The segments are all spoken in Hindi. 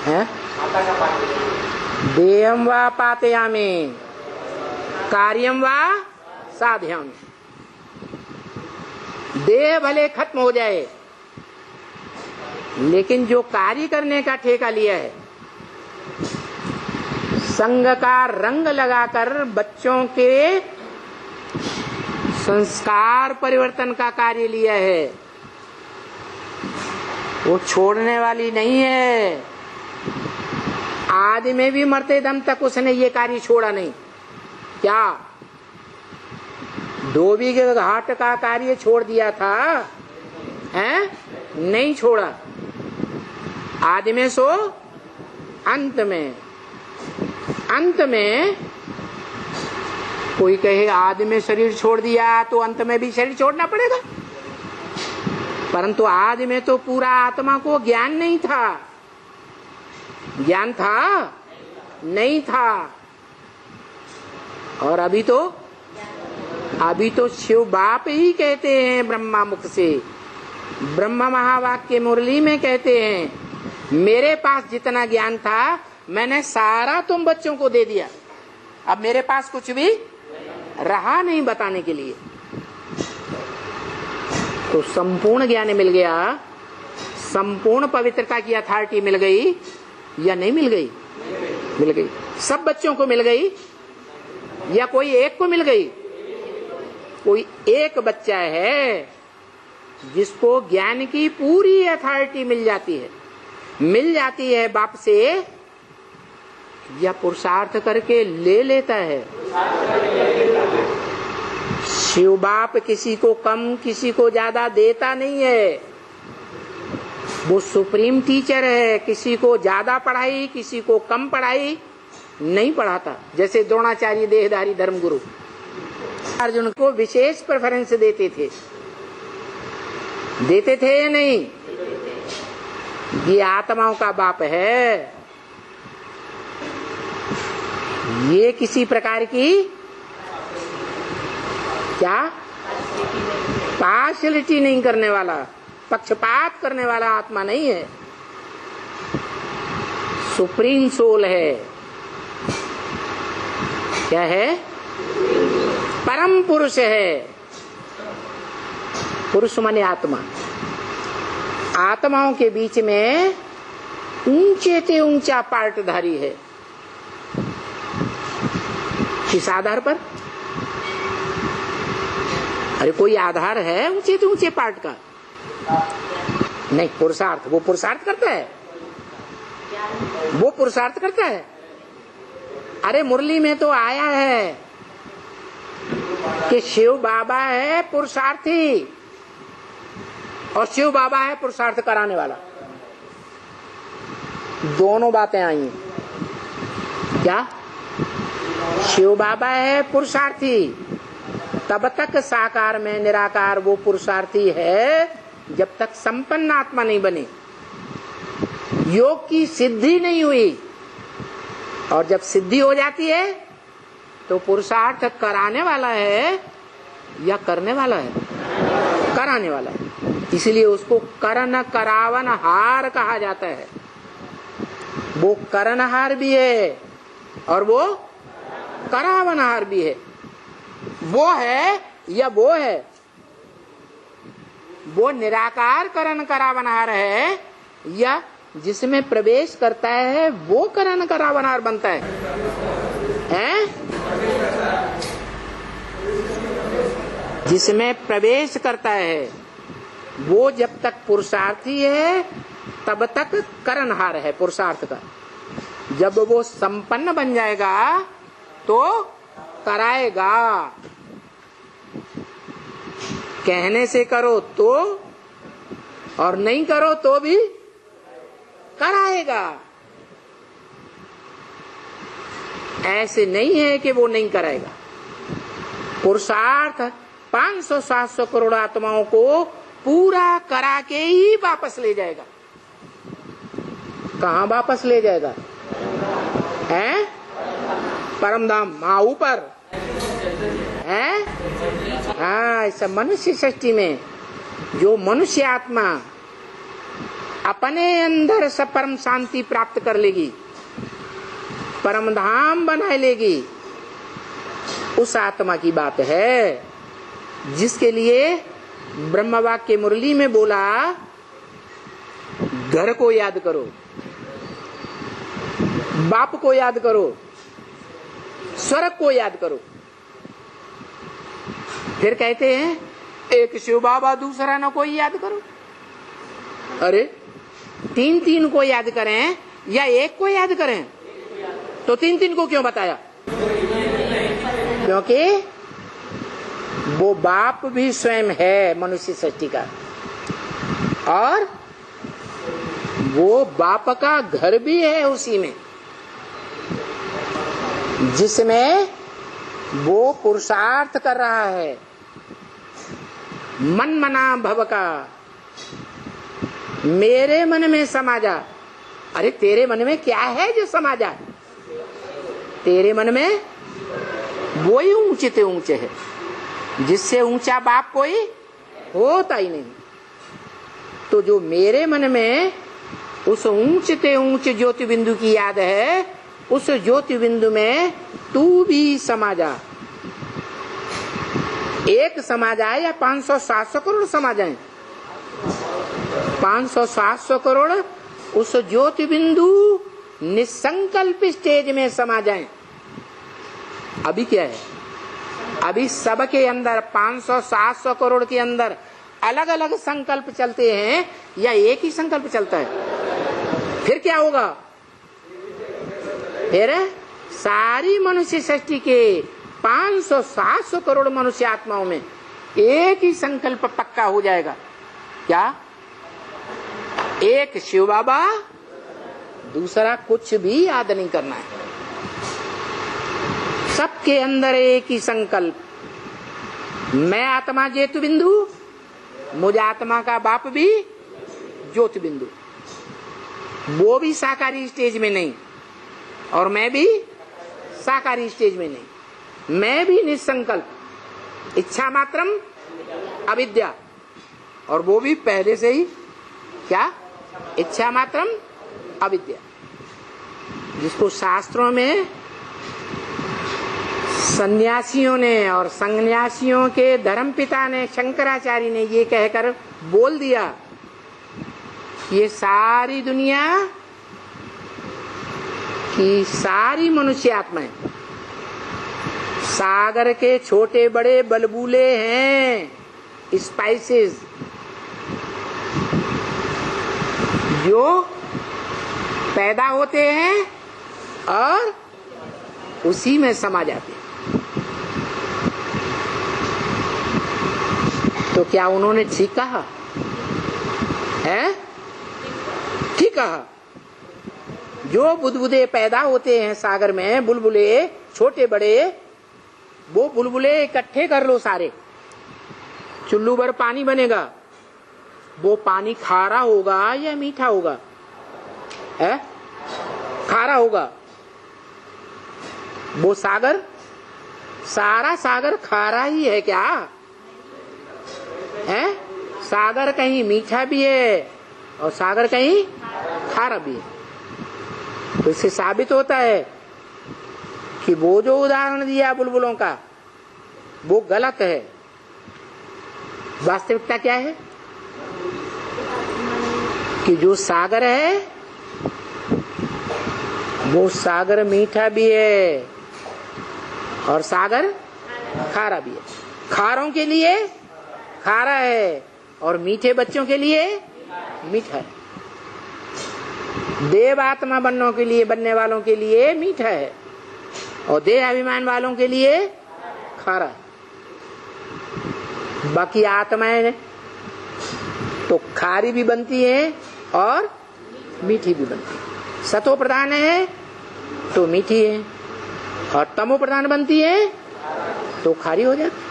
है? देयम वा पातयामि कार्यम वा साधयामि। देह भले खत्म हो जाए, लेकिन जो कार्य करने का ठेका लिया है, संग का रंग लगाकर बच्चों के संस्कार परिवर्तन का कार्य लिया है, वो छोड़ने वाली नहीं है। आदमी भी मरते दम तक उसने ये कार्य छोड़ा नहीं। क्या धोबी के घाट का कार्य छोड़ दिया था? हैं? नहीं छोड़ा। आदमी सो अंत में कोई कहे आदमी शरीर छोड़ दिया तो अंत में भी शरीर छोड़ना पड़ेगा, परंतु आदमी तो पूरा आत्मा को ज्ञान नहीं था। ज्ञान था? नहीं था। और अभी तो शिव बाप ही कहते हैं ब्रह्मा मुख से, ब्रह्मा महावाक्य मुरली में कहते हैं, मेरे पास जितना ज्ञान था मैंने सारा तुम बच्चों को दे दिया, अब मेरे पास कुछ भी रहा नहीं बताने के लिए। तो संपूर्ण ज्ञान मिल गया, संपूर्ण पवित्रता की अथॉरिटी मिल गई या नहीं मिल गई? मिल गई। सब बच्चों को मिल गई या कोई एक को मिल गई? कोई एक बच्चा है जिसको ज्ञान की पूरी अथॉरिटी मिल जाती है बाप से, या पुरुषार्थ करके ले लेता है। शिव बाप किसी को कम किसी को ज्यादा देता नहीं है। वो सुप्रीम टीचर है, किसी को ज्यादा पढ़ाई किसी को कम पढ़ाई नहीं पढ़ाता। जैसे द्रोणाचार्य देहधारी धर्मगुरु अर्जुन को विशेष प्रेफरेंस देते थे या नहीं? ये आत्माओं का बाप है, ये किसी प्रकार की क्या पार्शियलिटी नहीं करने वाला, पक्षपात करने वाला आत्मा नहीं है। सुप्रीम सोल है। क्या है? परम पुरुष है। पुरुष माने आत्मा। आत्माओं के बीच में ऊंचे से ऊंचा पार्टधारी है। किस आधार पर? अरे कोई आधार है ऊंचे से ऊंचे पार्ट का? नहीं, पुरुषार्थ। वो पुरुषार्थ करता है, वो पुरुषार्थ करता है। अरे मुरली में तो आया है कि शिव बाबा है पुरुषार्थी और शिव बाबा है पुरुषार्थ कराने वाला। दोनों बातें आई हैं। क्या? शिव बाबा है पुरुषार्थी, तब तक साकार में निराकार वो पुरुषार्थी है जब तक संपन्न आत्मा नहीं बने, योग की सिद्धि नहीं हुई। और जब सिद्धि हो जाती है तो पुरुषार्थ कराने वाला है या करने वाला है? कराने वाला है। इसलिए उसको करण करावन हार कहा जाता है। वो करणहार भी है और वो करावनहार भी है। वो है या वो है? वो निराकार करण करावनहार है या जिसमें प्रवेश करता है वो करण करावनहार बनता है? जिसमें प्रवेश करता है वो जब तक पुरुषार्थी है तब तक करणहार है पुरुषार्थ का। जब वो संपन्न बन जाएगा तो कराएगा। कहने से करो तो और नहीं करो तो भी कराएगा। ऐसे नहीं है कि वो नहीं कराएगा। पुरुषार्थ 500-700 करोड़ आत्माओं को पूरा करा के ही वापस ले जाएगा। कहाँ वापस ले जाएगा? हैं? परमधाम, वहां ऊपर है। हाँ, ऐसा मनुष्य सृष्टि में जो मनुष्य आत्मा अपने अंदर से परम शांति प्राप्त कर लेगी, परम धाम बना लेगी, उस आत्मा की बात है। जिसके लिए ब्रह्म वाक्य मुरली में बोला, घर को याद करो, बाप को याद करो, स्वर्ग को याद करो। फिर कहते हैं एक शिव बाबा, दूसरा न कोई याद करो। अरे तीन तीन को याद करें या एक को याद करें? तो तीन तीन को क्यों बताया? क्योंकि वो बाप भी स्वयं है मनुष्य सृष्टि का, और वो बाप का घर भी है उसी में, जिसमें वो पुरुषार्थ कर रहा है। मन मना भव का, मेरे मन में समा जा। अरे तेरे मन में क्या है जो समा जा? तेरे मन में वो ही ऊंचे ते ऊंचे है, जिससे ऊंचा बाप कोई होता ही नहीं। तो जो मेरे मन में उस ऊंचे ते ऊंचे ज्योति बिंदु की याद है, उस ज्योति बिंदु में तू भी समा जा। एक समा जाए या 500-700 करोड़ समा जाए, 500-700 करोड़ उस ज्योति बिंदु निसंकल्प स्टेज में समा जाए। अभी क्या है? अभी सबके अंदर 500-700 करोड़ के अंदर अलग अलग संकल्प चलते हैं या एक ही संकल्प चलता है? फिर क्या होगा? फिर सारी मनुष्य सृष्टि के 500-700 करोड़ मनुष्य आत्माओं में एक ही संकल्प पक्का हो जाएगा। क्या? एक शिव बाबा, दूसरा कुछ भी याद नहीं करना है। सबके अंदर एक ही संकल्प, मैं आत्मा ज्योति बिंदु, मुझ आत्मा का बाप भी ज्योति बिंदु। वो भी साकारी स्टेज में नहीं और मैं भी साकारी स्टेज में नहीं। मैं भी निसंकल्प, इच्छा मात्रम अविद्या, और वो भी पहले से ही क्या? इच्छा मात्रम अविद्या, जिसको शास्त्रों में सन्यासियों ने और संन्यासियों के धर्मपिता ने, शंकराचार्य ने ये कहकर बोल दिया, ये सारी दुनिया की सारी मनुष्य आत्माएं सागर के छोटे बड़े बलबूले हैं, स्पाइसेस, जो पैदा होते हैं और उसी में समा जाते हैं। तो क्या उन्होंने ठीक कहा है? ठीक कहा। जो बुदबुदे पैदा होते हैं सागर में, बुलबुले छोटे बड़े, वो बुलबुले इकट्ठे कर लो सारे, चुल्लू भर पानी बनेगा। वो पानी खारा होगा या मीठा होगा? है? खारा होगा। वो सागर, सारा सागर खारा ही है क्या? है? सागर कहीं मीठा भी है और सागर कहीं खारा भी है। तो इससे साबित होता है कि वो जो उदाहरण दिया बुलबुलों का, वो गलत है। वास्तविकता क्या है? कि जो सागर है वो सागर मीठा भी है और सागर खारा भी है। खारों के लिए खारा है और मीठे बच्चों के लिए मीठा है। देव आत्मा बनने वालों के लिए मीठा है और देह अभिमान वालों के लिए खारा है। बाकी आत्माएं तो खारी भी बनती है और मीठी भी बनती है। सतो प्रधान है तो मीठी है और तमो प्रधान बनती है तो खारी हो जाती है।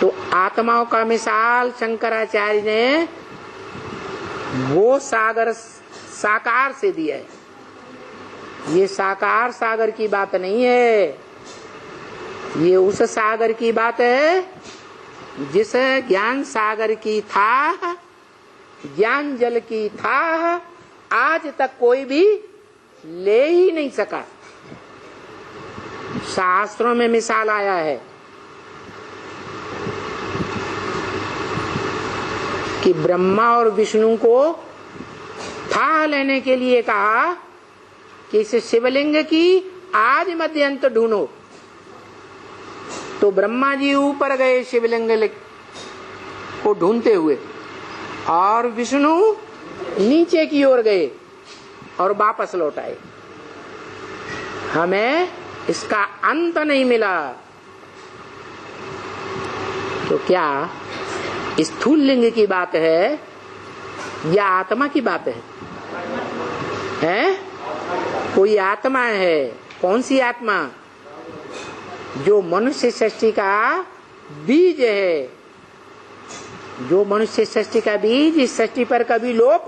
तो आत्माओं का मिसाल शंकराचार्य ने वो सागर साकार से दिया है। ये साकार सागर की बात नहीं है, ये उस सागर की बात है जिस ज्ञान सागर की था ज्ञान जल की था, आज तक कोई भी ले ही नहीं सका। शास्त्रों में मिसाल आया है कि ब्रह्मा और विष्णु को था लेने के लिए कहा कि इस शिवलिंग की आज मध्यंत ढूंढो। तो ब्रह्मा जी ऊपर गए शिवलिंग को ढूंढते हुए, और विष्णु नीचे की ओर गए और वापस लौट आए। हमें इसका अंत नहीं मिला। तो क्या स्थूल लिंग की बात है या आत्मा की बात है? हैं? कोई आत्मा है। कौन सी आत्मा? जो मनुष्य सृष्टि का बीज है। जो मनुष्य सृष्टि का बीज इस सृष्टि पर कभी लोप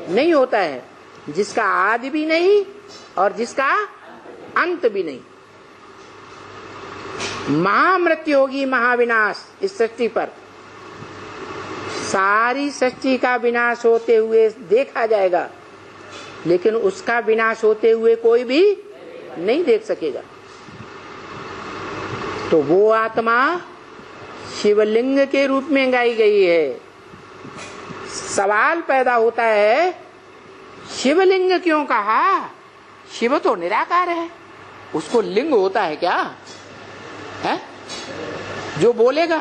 नहीं होता है, जिसका आदि भी नहीं और जिसका अंत भी नहीं। महामृत्यु होगी, महाविनाश इस सृष्टि पर। सारी सृष्टि का विनाश होते हुए देखा जाएगा, लेकिन उसका विनाश होते हुए कोई भी नहीं देख सकेगा। तो वो आत्मा शिवलिंग के रूप में गाई गई है। सवाल पैदा होता है, शिवलिंग क्यों कहा? शिव तो निराकार है, उसको लिंग होता है क्या? है? जो बोलेगा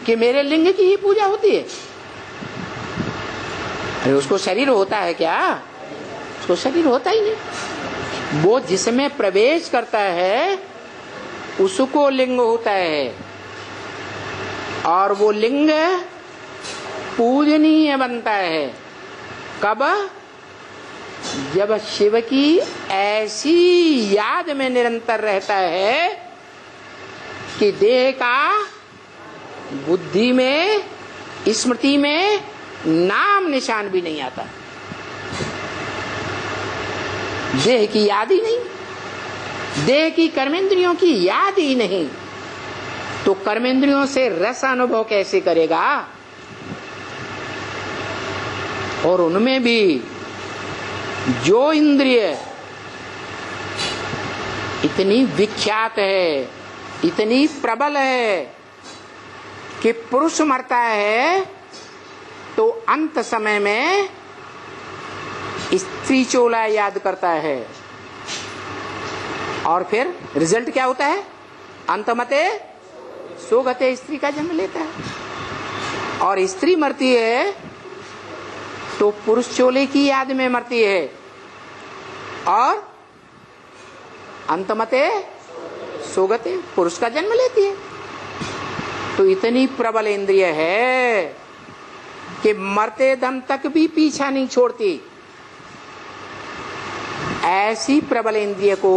कि मेरे लिंग की ही पूजा होती है, अरे उसको शरीर होता है क्या? उसको शरीर होता ही नहीं। वो जिसमें प्रवेश करता है उसको लिंग होता है, और वो लिंग पूजनीय बनता है। कब? जब शिव की ऐसी याद में निरंतर रहता है कि देह का बुद्धि में, स्मृति में नाम निशान भी नहीं आता। देह की याद ही नहीं, देह की कर्मेंद्रियों की याद ही नहीं, तो कर्मेंद्रियों से रस अनुभव कैसे करेगा? और उनमें भी जो इंद्रिय इतनी विख्यात है, इतनी प्रबल है कि पुरुष मरता है तो अंत समय में स्त्री चोला याद करता है, और फिर रिजल्ट क्या होता है? अंतमते सोगते, स्त्री का जन्म लेता है। और स्त्री मरती है तो पुरुष चोले की याद में मरती है, और अंतमते सोगते, पुरुष का जन्म लेती है। तो इतनी प्रबल इंद्रिय है कि मरते दम तक भी पीछा नहीं छोड़ती। ऐसी प्रबल इंद्रिय को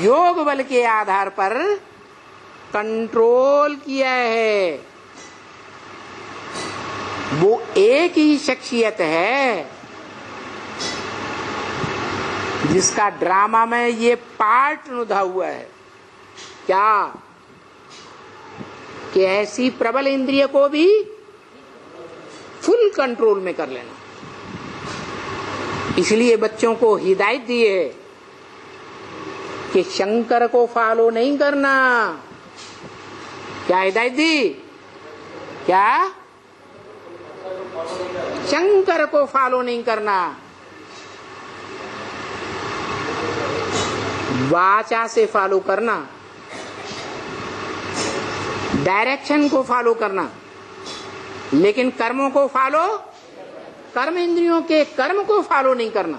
योग बल के आधार पर कंट्रोल किया है। वो एक ही शख्सियत है जिसका ड्रामा में ये पार्ट निभा हुआ है। क्या? कि ऐसी प्रबल इंद्रिय को भी फुल कंट्रोल में कर लेना। इसलिए बच्चों को हिदायत दी है कि शंकर को फॉलो नहीं करना। क्या हिदायत दी? क्या? शंकर को फॉलो नहीं करना। वाचा से फॉलो करना, डायरेक्शन को फॉलो करना, लेकिन कर्मों को फॉलो, कर्म इंद्रियों के कर्म को फॉलो नहीं करना।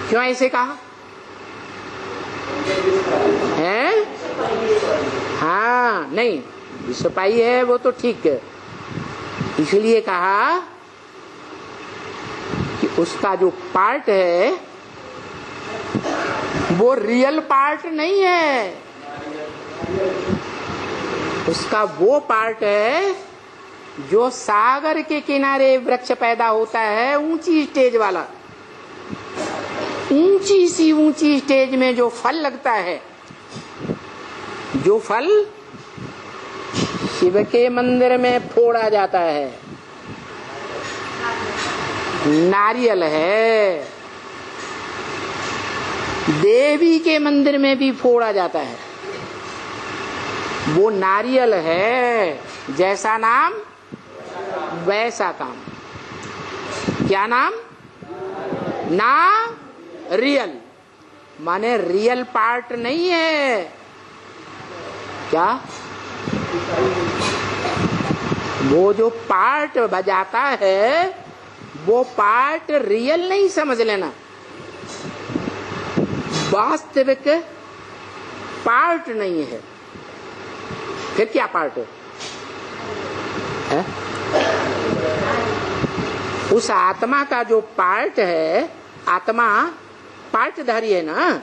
क्यों ऐसे कहा है? हाँ, नहीं, सफाई है वो तो ठीक है। इसलिए कहा कि उसका जो पार्ट है वो रियल पार्ट नहीं है। उसका वो पार्ट है जो सागर के किनारे वृक्ष पैदा होता है, ऊंची स्टेज वाला। ऊंची सी ऊंची स्टेज में जो फल लगता है, जो फल शिव के मंदिर में फोड़ा जाता है, नारियल है। देवी के मंदिर में भी फोड़ा जाता है, वो नारियल है। जैसा नाम वैसा काम। क्या नाम? ना रियल, माने रियल पार्ट नहीं है। क्या? वो जो पार्ट बजाता है वो पार्ट रियल नहीं समझ लेना, वास्तविक पार्ट नहीं है। फिर क्या पार्ट है? उस आत्मा का जो पार्ट है, आत्मा पार्टधारी है ना।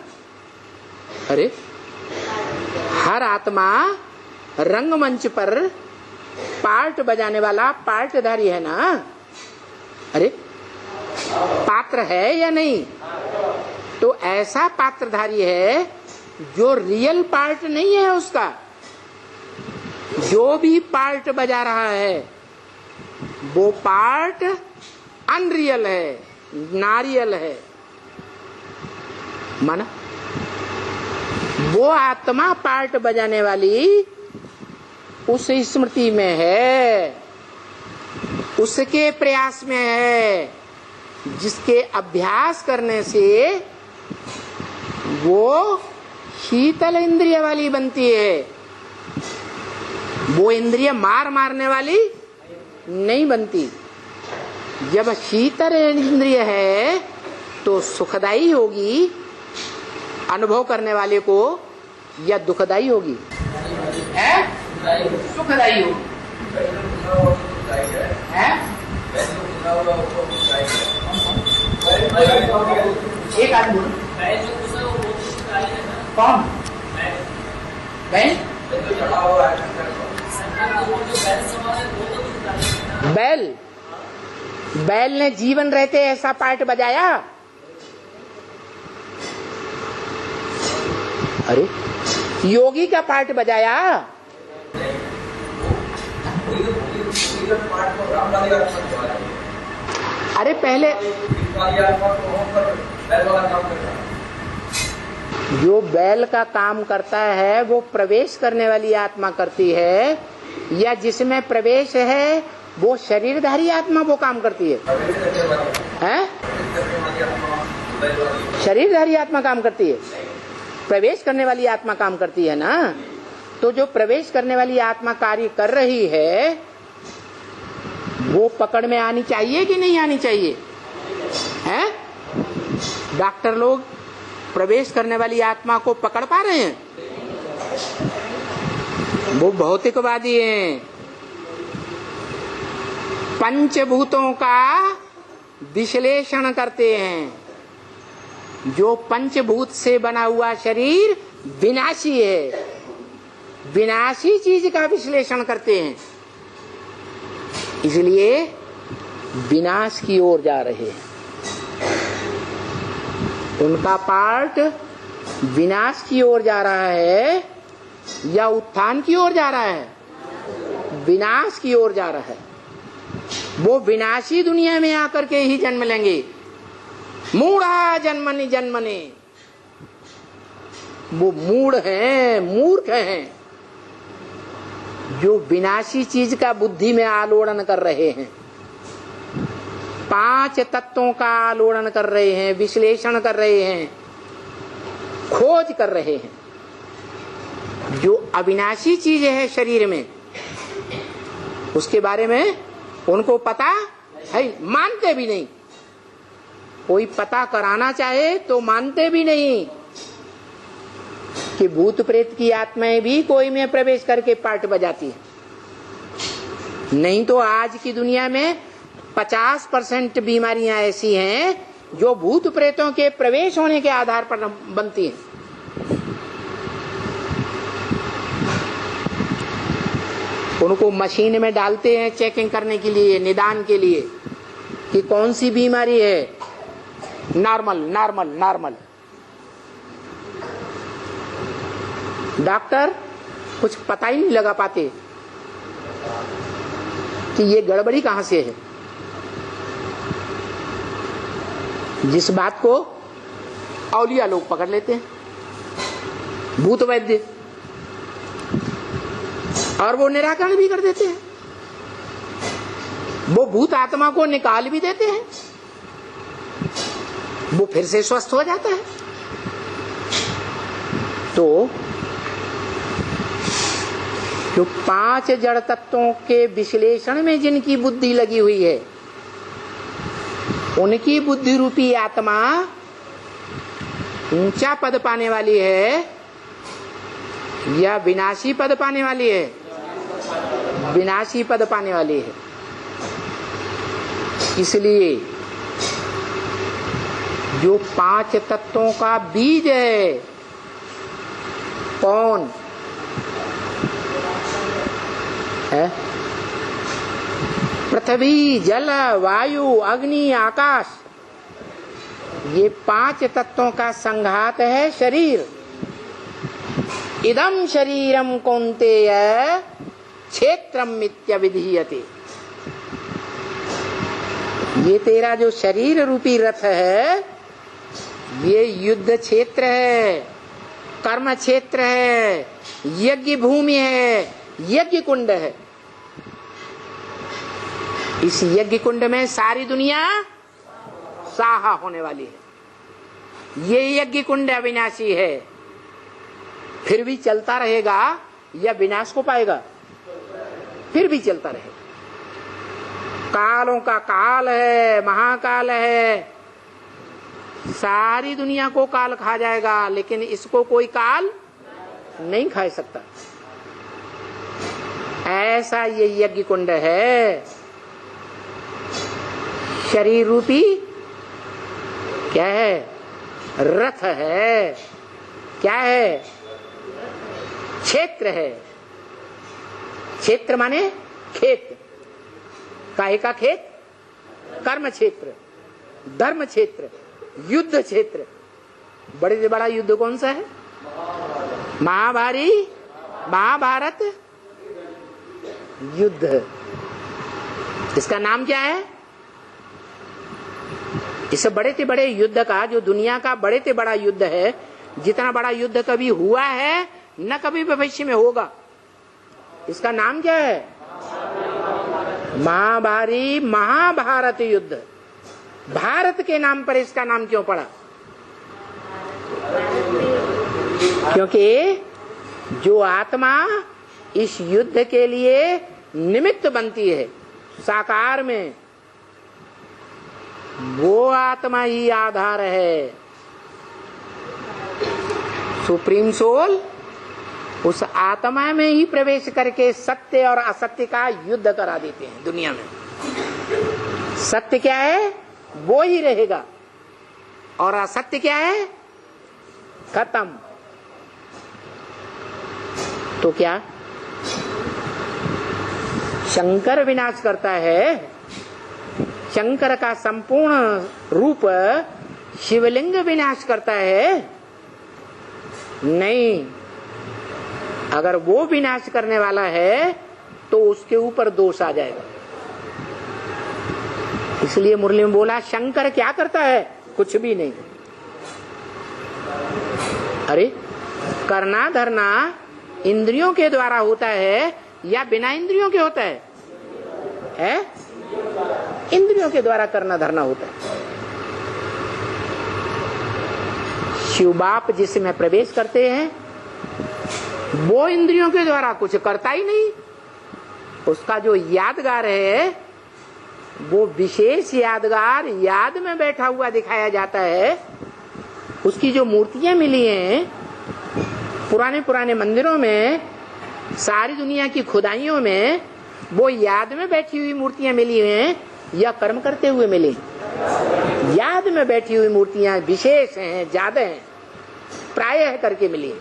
अरे हर आत्मा रंगमंच पर पार्ट बजाने वाला पार्टधारी है ना। अरे पात्र है या नहीं? तो ऐसा पात्रधारी है जो रियल पार्ट नहीं है उसका। जो भी पार्ट बजा रहा है वो पार्ट अनरियल है, नारियल है। माना वो आत्मा पार्ट बजाने वाली उस स्मृति में है, उसके प्रयास में है, जिसके अभ्यास करने से वो शीतल इंद्रिय वाली बनती है। वो इंद्रिय मारने वाली नहीं बनती। जब शीतल इंद्रिय है तो सुखदाई होगी अनुभव करने वाले को, या दुखदाई होगी? है सुखदाई होगी। है एक आदमी कौन? बैल बैल ने जीवन रहते ऐसा पार्ट बजाया। अरे योगी का पार्ट बजाया। अरे पहले जो बैल का काम करता है वो प्रवेश करने वाली आत्मा करती है, या जिसमें प्रवेश है वो शरीरधारी आत्मा वो काम करती है? हैं? शरीरधारी आत्मा काम करती है, प्रवेश करने वाली आत्मा काम करती है ना। तो जो प्रवेश करने वाली आत्मा कार्य कर रही है वो पकड़ में आनी चाहिए कि नहीं आनी चाहिए? हैं? डॉक्टर लोग प्रवेश करने वाली आत्मा को पकड़ पा रहे हैं? वो भौतिकवादी हैं। पंचभूतों का विश्लेषण करते हैं। जो पंचभूत से बना हुआ शरीर विनाशी है, विनाशी चीज का विश्लेषण करते हैं, इसलिए विनाश की ओर जा रहे हैं। उनका पार्ट विनाश की ओर जा रहा है या उत्थान की ओर जा रहा है? विनाश की ओर जा रहा है। वो विनाशी दुनिया में आकर के ही जन्म लेंगे। मूढ़ा जन्मनि जन्मने, वो मूढ़ हैं, मूर्ख हैं, जो विनाशी चीज का बुद्धि में आलोड़न कर रहे हैं, पांच तत्वों का आलोड़न कर रहे हैं, विश्लेषण कर रहे हैं, खोज कर रहे हैं। जो अविनाशी चीज है शरीर में उसके बारे में उनको पता है, मानते भी नहीं। कोई पता कराना चाहे तो मानते भी नहीं कि भूत प्रेत की आत्माएं भी कोई में प्रवेश करके पार्ट बजाती है। नहीं तो आज की दुनिया में 50% बीमारियां ऐसी हैं जो भूत प्रेतों के प्रवेश होने के आधार पर बनती हैं। उनको मशीन में डालते हैं चेकिंग करने के लिए, निदान के लिए कि कौन सी बीमारी है। Normal normal normal. डॉक्टर कुछ पता ही नहीं लगा पाते कि ये गड़बड़ी कहां से है। जिस बात को औलिया लोग पकड़ लेते हैं, भूत वैद्य, और वो निराकरण भी कर देते हैं, वो भूत आत्मा को निकाल भी देते हैं, वो फिर से स्वस्थ हो जाता है। तो जो 5 जड़ तत्वों के विश्लेषण में जिनकी बुद्धि लगी हुई है, उनकी बुद्धि रूपी आत्मा ऊंचा पद पाने वाली है या विनाशी पद पाने वाली है? विनाशी पद पाने वाली है। इसलिए जो 5 तत्वों का बीज है, कौन है? पृथ्वी, जल, वायु, अग्नि, आकाश, ये 5 तत्वों का संघात है शरीर। इदं शरीरम कौन्तेय क्षेत्रम मित्यभिधीयते। ये तेरा जो शरीर रूपी रथ है, ये युद्ध क्षेत्र है, कर्म क्षेत्र है, यज्ञ भूमि है, यज्ञ कुंड है। इस यज्ञ कुंड में सारी दुनिया साहा होने वाली है। ये यज्ञ कुंड अविनाशी है, फिर भी चलता रहेगा या विनाश को पाएगा? फिर भी चलता रहेगा। कालों का काल है, महाकाल है, सारी दुनिया को काल खा जाएगा, लेकिन इसको कोई काल नहीं खा सकता। ऐसा ये यज्ञ कुंड है। शरीर रूपी क्या है? रथ है। क्या है? क्षेत्र है। क्षेत्र माने खेत। काहे का खेत? कर्म क्षेत्र, धर्म क्षेत्र, युद्ध क्षेत्र। बड़े से बड़ा युद्ध कौन सा है? महाभारत युद्ध। इसका नाम क्या है? इस बड़े से बड़े युद्ध का, जो दुनिया का बड़े से बड़ा युद्ध है, जितना बड़ा युद्ध कभी हुआ है न कभी भविष्य में होगा, इसका नाम क्या है? महाभारत युद्ध। भारत के नाम पर इसका नाम क्यों पड़ा? क्योंकि जो आत्मा इस युद्ध के लिए निमित्त बनती है साकार में, वो आत्मा ही आधार है। सुप्रीम सोल उस आत्मा में ही प्रवेश करके सत्य और असत्य का युद्ध करा देते हैं दुनिया में। सत्य क्या है? वो ही रहेगा, और असत्य क्या है? खत्म। तो क्या शंकर विनाश करता है? शंकर का संपूर्ण रूप शिवलिंग विनाश करता है? नहीं। अगर वो विनाश करने वाला है तो उसके ऊपर दोष आ जाएगा। इसलिए मुरली में बोला, शंकर क्या करता है? कुछ भी नहीं। अरे करना धरना इंद्रियों के द्वारा होता है या बिना इंद्रियों के होता है? इंद्रियों के द्वारा करना धरना होता है। शिव बाप जिसमें प्रवेश करते हैं वो इंद्रियों के द्वारा कुछ करता ही नहीं। उसका जो यादगार है वो विशेष यादगार याद में बैठा हुआ दिखाया जाता है। उसकी जो मूर्तियां मिली हैं पुराने पुराने मंदिरों में, सारी दुनिया की खुदाइयों में, वो याद में बैठी हुई मूर्तियां मिली हैं या कर्म करते हुए मिली? याद में बैठी हुई मूर्तियां विशेष हैं, ज्यादा हैं, प्रायः करके मिली।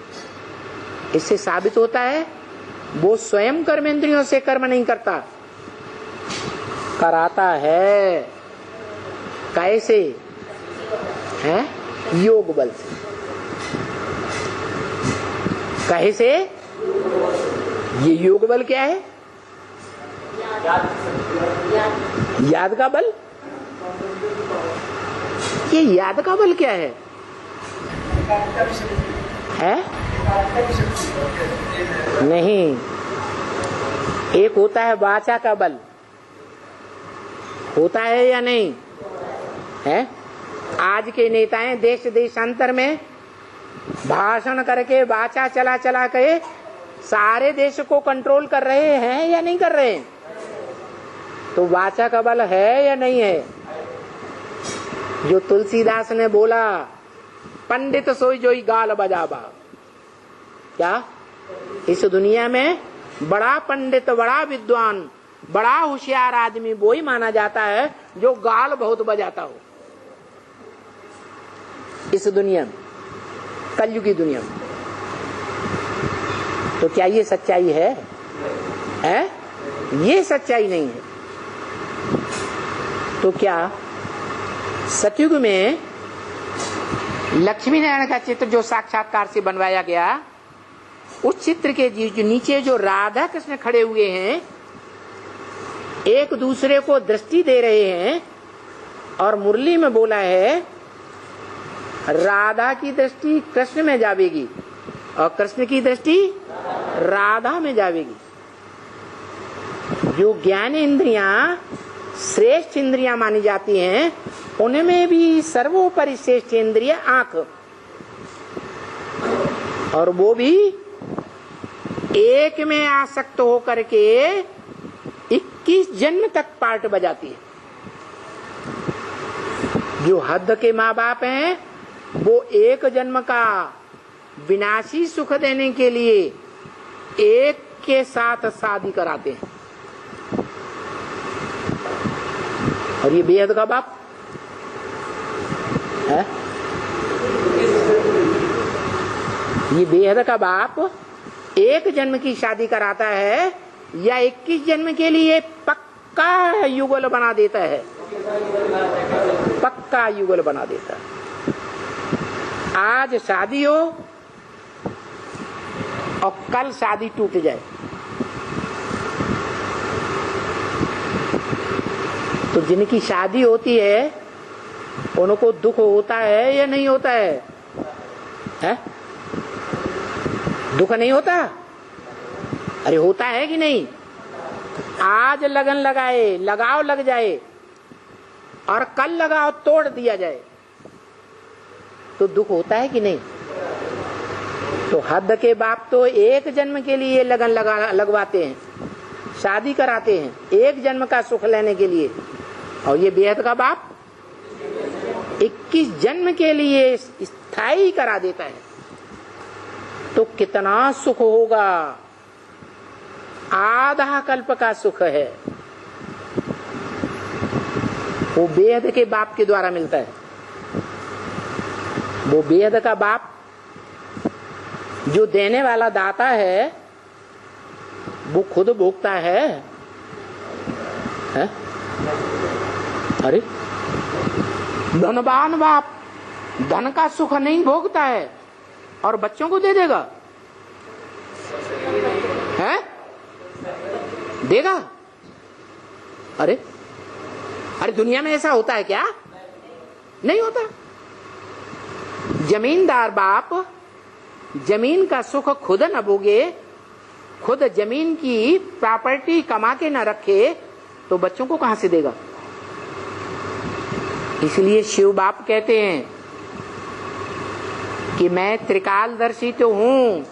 इससे साबित होता है वो स्वयं कर्म इंद्रियों से कर्म नहीं करता, कराता है। कैसे है? योग बल से। कैसे? ये योग बल क्या है? याद का बल। ये याद का बल क्या है? नहीं, एक होता है वाचा का बल, होता है या नहीं है? आज के नेताएं देश देशांतर में भाषण करके वाचा चला चला के सारे देश को कंट्रोल कर रहे हैं या नहीं कर रहे हैं? तो वाचा का बल है या नहीं है? जो तुलसीदास ने बोला, पंडित सोई जोई गाल बजाबा, क्या इस दुनिया में बड़ा पंडित, बड़ा विद्वान, बड़ा होशियार आदमी वो ही माना जाता है जो गाल बहुत बजाता हो। इस दुनिया में, कलयुग की दुनिया में। तो क्या ये सच्चाई है? ये सच्चाई नहीं है। तो क्या सतयुग में लक्ष्मी नारायण का चित्र जो साक्षात्कार से बनवाया गया, उस चित्र के जो नीचे जो राधा कृष्ण खड़े हुए हैं, एक दूसरे को दृष्टि दे रहे हैं, और मुरली में बोला है राधा की दृष्टि कृष्ण में जावेगी और कृष्ण की दृष्टि राधा में जावेगी। जो ज्ञान इंद्रियां श्रेष्ठ इंद्रियां मानी जाती हैं, उनमें भी सर्वोपरि श्रेष्ठ इंद्रिय आंख, और वो भी एक में आसक्त होकर के 21 जन्म तक पार्ट बजाती है। जो हद के माँ बाप हैं, वो एक जन्म का विनाशी सुख देने के लिए एक के साथ शादी कराते हैं। और ये बेहद का बाप है, ये बेहद का बाप एक जन्म की शादी कराता है या 21 जन्म के लिए पक्का युगल बना देता है? पक्का युगल बना देता है। आज शादी हो और कल शादी टूट जाए तो जिनकी शादी होती है उनको दुख होता है या नहीं होता है? दुख नहीं होता? अरे होता है कि नहीं? आज लगन लगाए, लगाव लग जाए और कल लगाव तोड़ दिया जाए तो दुख होता है कि नहीं? तो हद के बाप तो एक जन्म के लिए लगन लगवाते हैं, शादी कराते हैं एक जन्म का सुख लेने के लिए, और ये बेहद का बाप 21 जन्म के लिए स्थायी करा देता है। तो कितना सुख होगा? आधा कल्प का सुख है, वो बेहद के बाप के द्वारा मिलता है। वो बेहद का बाप जो देने वाला दाता है, वो खुद भोगता है? अरे धनवान बाप धन का सुख नहीं भोगता है और बच्चों को दे देगा? है? देगा? अरे अरे दुनिया में ऐसा होता है क्या? नहीं होता। जमींदार बाप जमीन का सुख खुद न भोगे, खुद जमीन की प्रॉपर्टी कमा के न रखे, तो बच्चों को कहां से देगा? इसलिए शिव बाप कहते हैं कि मैं त्रिकालदर्शी तो हूं,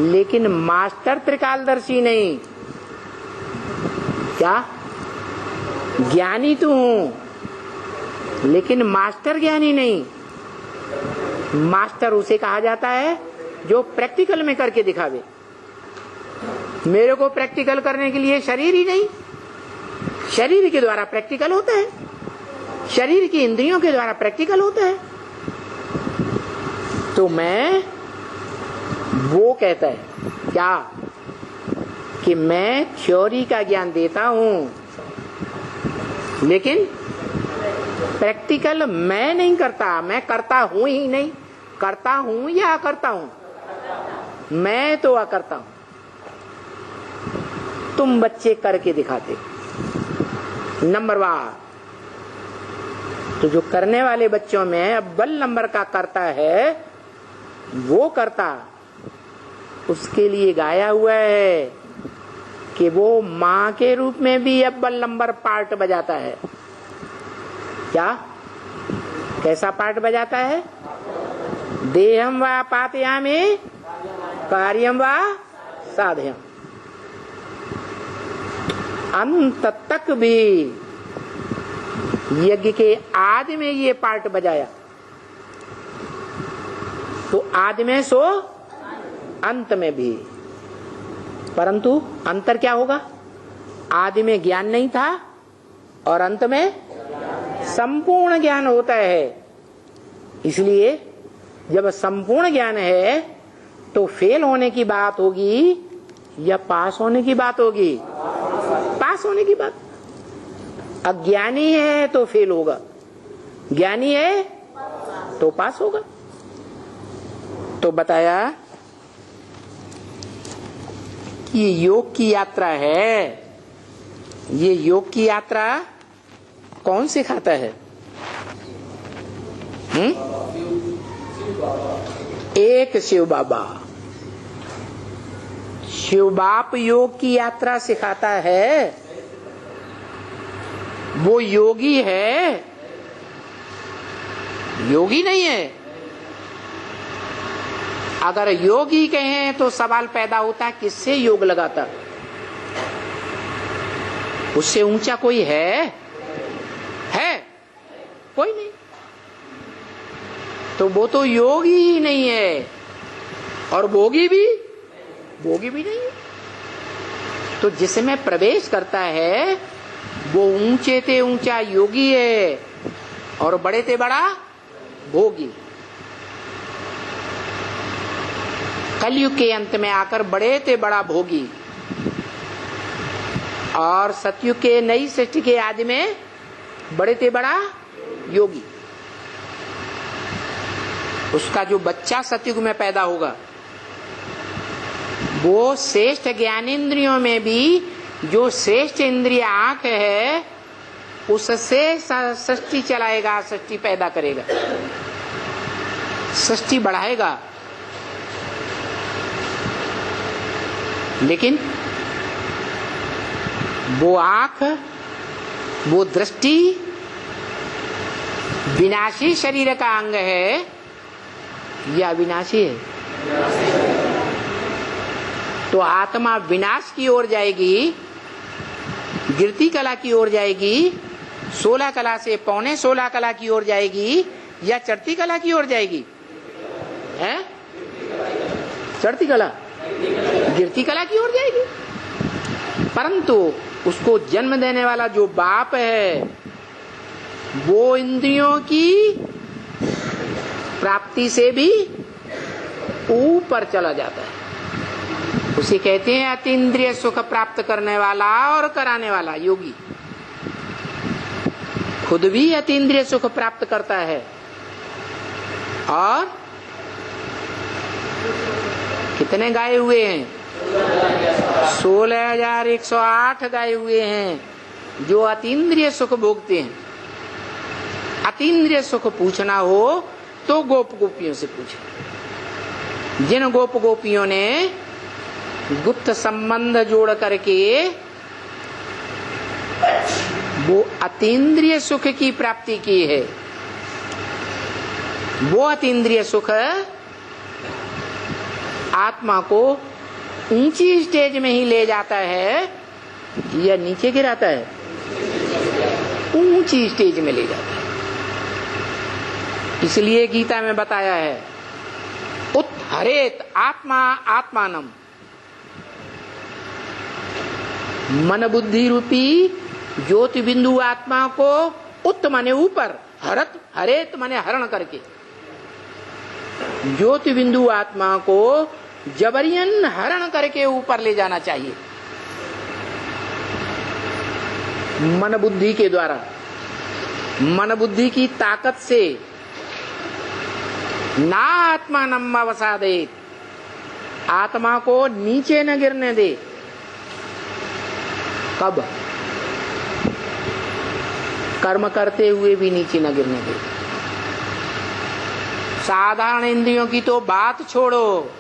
लेकिन मास्टर त्रिकालदर्शी नहीं। क्या? ज्ञानी तो हूं लेकिन मास्टर ज्ञानी नहीं। मास्टर उसे कहा जाता है जो प्रैक्टिकल में करके दिखावे। मेरे को प्रैक्टिकल करने के लिए शरीर ही नहीं, शरीर के द्वारा प्रैक्टिकल होता है, शरीर की इंद्रियों के द्वारा प्रैक्टिकल होता है। तो मैं वो कहता है क्या कि मैं थ्योरी का ज्ञान देता हूं लेकिन प्रैक्टिकल मैं नहीं करता। मैं करता हूं ही नहीं, करता हूं या अकर्ता हूं? मैं तो अकर्ता हूं। तुम बच्चे करके दिखाते। नंबर 1 तो जो करने वाले बच्चों में अव्वल नंबर का कर्ता है, वो कर्ता उसके लिए गाया हुआ है कि वो माँ के रूप में भी अव्वल नंबर पार्ट बजाता है। क्या, कैसा पार्ट बजाता है? देहम वा पातयामि कार्यम वा साधयम। अंत तक भी यज्ञ के आदि में ये पार्ट बजाया, तो आदि में सो अंत में भी। परंतु अंतर क्या होगा? आदि में ज्ञान नहीं था और अंत में संपूर्ण ज्ञान होता है। इसलिए जब संपूर्ण ज्ञान है तो फेल होने की बात होगी या पास होने की बात होगी? पास होने की बात। अज्ञानी है तो फेल होगा, ज्ञानी है तो पास होगा। तो बताया कि ये योग की यात्रा है। ये योग की यात्रा कौन सिखाता है? एक शिव बाबा। शिव बाप योग की यात्रा सिखाता है। वो योगी है, योगी नहीं है। अगर योगी कहें तो सवाल पैदा होता है किससे योग लगाता? उससे ऊंचा कोई है? कोई नहीं। तो वो तो योगी ही नहीं है और भोगी भी नहीं है। तो जिसमें प्रवेश करता है वो ऊंचे ते ऊंचा योगी है और बड़े ते बड़ा भोगी। कलयुग के अंत में आकर बड़े ते बड़ा भोगी और सतयुग के नई सृष्टि के आदि में बड़े ते बड़ा योगी। उसका जो बच्चा सतयुग में पैदा होगा वो श्रेष्ठ ज्ञानेंद्रियों में भी जो श्रेष्ठ इंद्रिय आंख है उससे सृष्टि चलाएगा, सृष्टि पैदा करेगा, सृष्टि बढ़ाएगा। लेकिन वो आंख, वो दृष्टि विनाशी शरीर का अंग है या विनाशी है? तो आत्मा विनाश की ओर जाएगी, गिरती कला की ओर जाएगी, 16 कला से 15.16 कला की ओर जाएगी या चढ़ती कला की ओर जाएगी? हैं? चढ़ती कला, गिरती कला की ओर जाएगी। परंतु उसको जन्म देने वाला जो बाप है वो इंद्रियों की प्राप्ति से भी ऊपर चला जाता है। उसे कहते हैं अतीन्द्रिय सुख प्राप्त करने वाला और कराने वाला योगी। खुद भी अतीन्द्रिय सुख प्राप्त करता है और कितने गाये हुए हैं? 16,108 गाये हुए हैं जो अतीन्द्रिय सुख भोगते हैं। अतीन्द्रिय सुख पूछना हो तो गोप गोपियों से पूछे। जिन गोप गोपियों ने गुप्त संबंध जोड़ करके वो अतीन्द्रिय सुख की प्राप्ति की है, वो अतीन्द्रिय सुख आत्मा को ऊंची स्टेज में ही ले जाता है या नीचे गिराता है? ऊंची स्टेज में ले जाता है। इसलिए गीता में बताया है उत्हरेत आत्मा आत्मानम। मन बुद्धि रूपी ज्योति बिंदु आत्मा को उत्त माने ऊपर, हरत हरेत माने हरण करके, ज्योति बिंदु आत्मा को जबरियन हरण करके ऊपर ले जाना चाहिए मन बुद्धि के द्वारा। मन बुद्धि की ताकत से ना आत्मा नम्मा वसा दे, आत्मा को नीचे न गिरने दे। कब? कर्म करते हुए भी नीचे न गिरने दे। साधारण इंद्रियों की तो बात छोड़ो,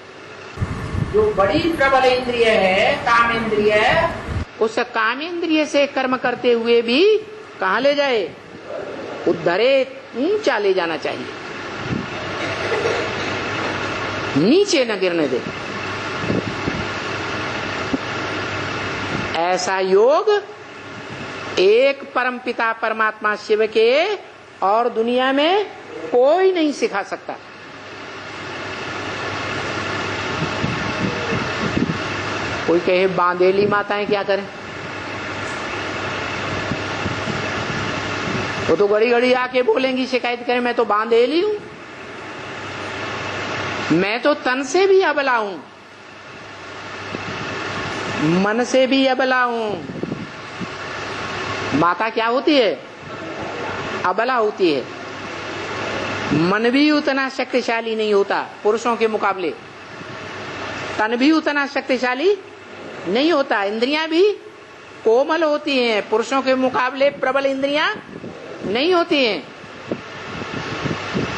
जो बड़ी प्रबल इंद्रिय है काम इंद्रिय, उस काम इंद्रिय से कर्म करते हुए भी कहाँ ले जाए? उद्धरे, ऊंचा ले जाना चाहिए, नीचे न गिरने दे। ऐसा योग एक परमपिता परमात्मा शिव के और दुनिया में कोई नहीं सिखा सकता। कोई कहे बांधेली माताएं क्या करें? वो तो घड़ी घड़ी आके बोलेंगी, शिकायत करें मैं तो बांधेली हूं, मैं तो तन से भी अबला हूं, मन से भी अबला हूं। माता क्या होती है? अबला होती है। मन भी उतना शक्तिशाली नहीं होता पुरुषों के मुकाबले, तन भी उतना शक्तिशाली नहीं होता, इंद्रियां भी कोमल होती हैं, पुरुषों के मुकाबले प्रबल इंद्रियां नहीं होती हैं।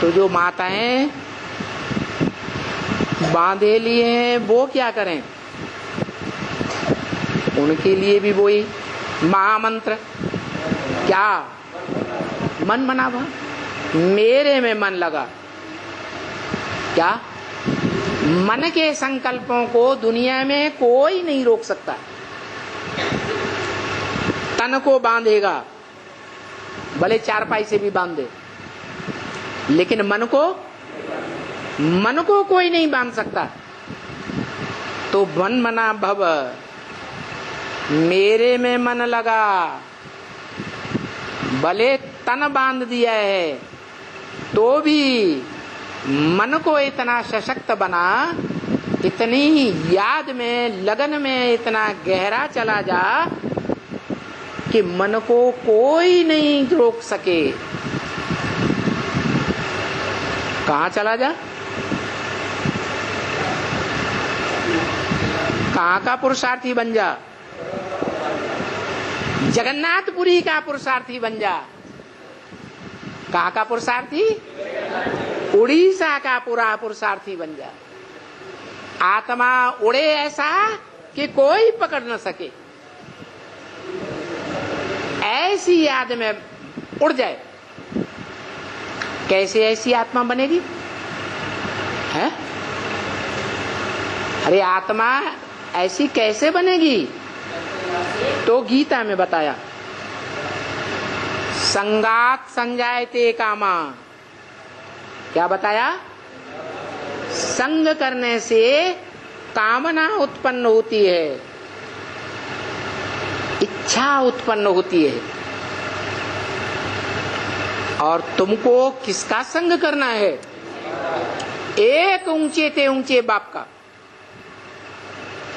तो जो माताएं बांधे लिए हैं वो क्या करें? उनके लिए भी वही महामंत्र, क्या? मन मनावा, मेरे में मन लगा। क्या? मन के संकल्पों को दुनिया में कोई नहीं रोक सकता। तन को बांधेगा, भले चारपाई से भी बांध दे, लेकिन मन को कोई नहीं बांध सकता। तो मन मना भव, मेरे में मन लगा, भले तन बांध दिया है तो भी मन को इतना सशक्त बना, इतनी याद में लगन में इतना गहरा चला जा कि मन को कोई नहीं रोक सके। कहाँ चला जा? कहाँ का पुरुषार्थी बन जा? जगन्नाथपुरी का पुरुषार्थी बन जा। कहाँ का पुरुषार्थी? उड़ीसा का पूरा पुरुषार्थी बन जा। आत्मा उड़े ऐसा कि कोई पकड़ न सके, ऐसी याद में उड़ जाए। कैसे ऐसी आत्मा बनेगी? है? अरे आत्मा ऐसी कैसे बनेगी? तो गीता में बताया, संगात संजायते कामा। क्या बताया? संग करने से कामना उत्पन्न होती है, इच्छा उत्पन्न होती है। और तुमको किसका संग करना है? एक ऊंचे ते ऊंचे बाप का।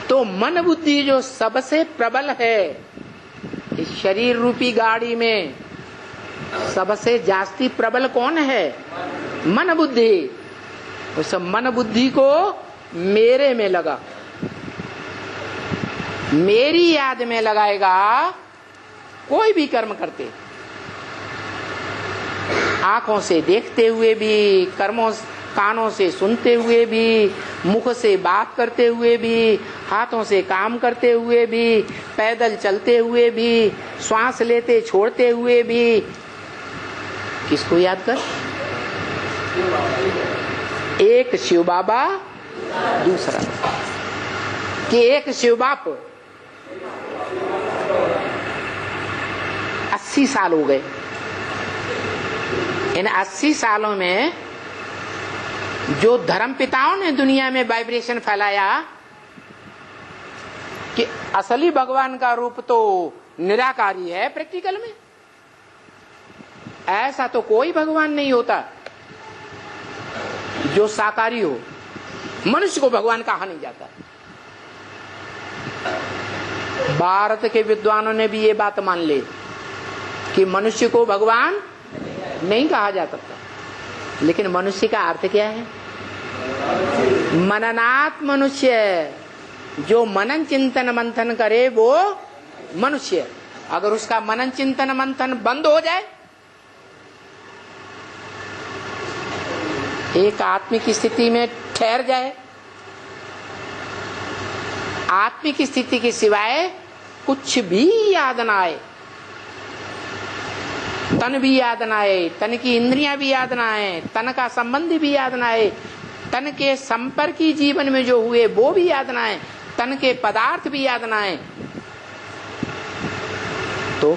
तो मन बुद्धि जो सबसे प्रबल है इस शरीर रूपी गाड़ी में, सबसे जास्ती प्रबल कौन है? मन बुद्धि। उस मन बुद्धि को मेरे में लगा, मेरी याद में लगाएगा। कोई भी कर्म करते, आंखों से देखते हुए भी, कर्मों कानों से सुनते हुए भी, मुख से बात करते हुए भी, हाथों से काम करते हुए भी, पैदल चलते हुए भी, श्वास लेते छोड़ते हुए भी, किसको याद कर? एक शिव बाबा, दूसरा कि एक शिव बाप 80 साल हो गए। इन 80 सालों में जो धर्म पिताओं ने दुनिया में वाइब्रेशन फैलाया कि असली भगवान का रूप तो निराकारी है, प्रैक्टिकल में ऐसा तो कोई भगवान नहीं होता जो साकारी हो। मनुष्य को भगवान कहा नहीं जाता। भारत के विद्वानों ने भी ये बात मान ली कि मनुष्य को भगवान नहीं कहा जा सकता। लेकिन मनुष्य का अर्थ क्या है? मननात् मनुष्य, जो मनन चिंतन मंथन करे वो मनुष्य। अगर उसका मनन चिंतन मंथन बंद हो जाए एक आत्मिक स्थिति में ठहर जाए, आत्मिक स्थिति के सिवाय कुछ भी याद ना आए, तन भी याद ना आए, तन की इंद्रियां भी याद ना आए, तन का संबंध भी याद ना आए, तन के संपर्की जीवन में जो हुए वो भी याद ना आए, तन के पदार्थ भी याद ना आए, तो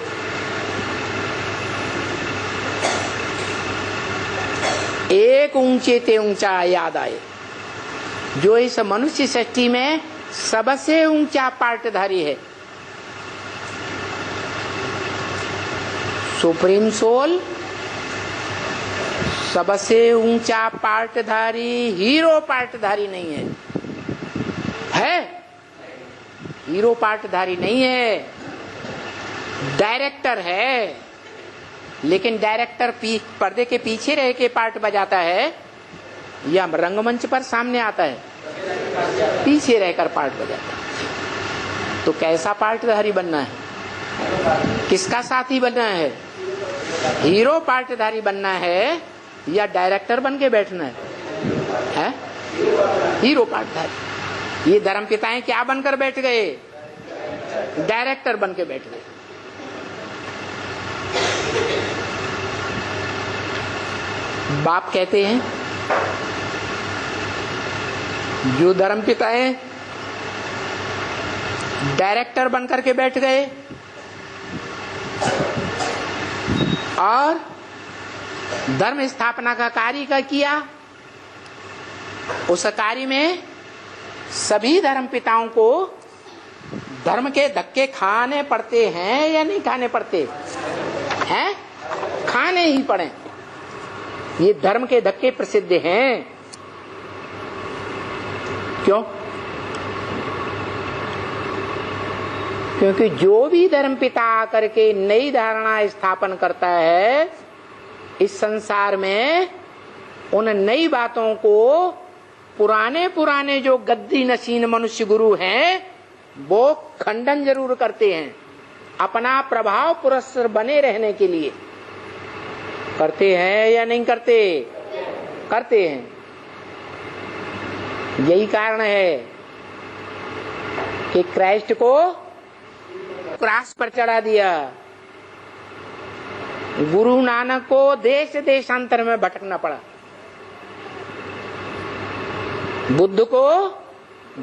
एक ऊंचे ते ऊंचा याद आए, जो इस मनुष्य सृष्टि में सबसे ऊंचा पार्टधारी है। सुप्रीम सोल सबसे ऊंचा पार्टधारी, हीरो पार्टधारी नहीं है, हीरो पार्टधारी नहीं है, डायरेक्टर है। लेकिन डायरेक्टर पर्दे के पीछे रह के पार्ट बजाता है या रंगमंच पर सामने आता है? पीछे रहकर पार्ट बजाता है। तो कैसा पार्टधारी बनना है? किसका साथी बनना है? हीरो पार्टधारी बनना है या डायरेक्टर बन के बैठना है? हीरो पार्टधारी। ये धर्मपिताएं क्या बनकर बैठ गए? डायरेक्टर बन के बैठ गए। बाप कहते हैं जो धर्मपिताएं डायरेक्टर बनकर के बैठ गए और धर्म स्थापना का कार्य किया, उस कार्य में सभी धर्मपिताओं को धर्म के धक्के खाने पड़ते हैं या नहीं खाने पड़ते हैं? खाने ही पड़े। ये धर्म के धक्के प्रसिद्ध हैं। क्यों? क्योंकि जो भी धर्मपिता आकर के नई धारणा स्थापन करता है इस संसार में, उन नई बातों को पुराने पुराने जो गद्दी नशीन मनुष्य गुरु हैं वो खंडन जरूर करते हैं, अपना प्रभाव पुरस्सर बने रहने के लिए। करते हैं या नहीं करते? करते हैं। यही कारण है कि क्राइस्ट को क्रॉस पर चढ़ा दिया, गुरु नानक को देश देशांतर में भटकना पड़ा, बुद्ध को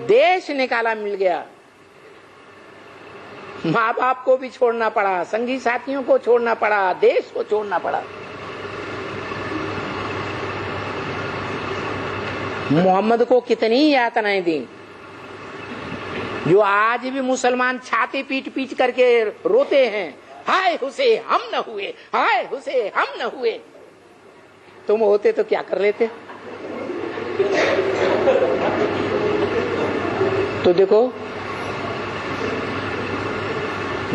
देश निकाला मिल गया, माँ बाप को भी छोड़ना पड़ा, संगी साथियों को छोड़ना पड़ा, देश को छोड़ना पड़ा। मोहम्मद को कितनी यातनाएं दी, जो आज भी मुसलमान छाती पीट पीट करके रोते हैं, हाय हुसे हम न हुए, हाय हुसे हम न हुए। तुम होते तो क्या कर लेते? तो देखो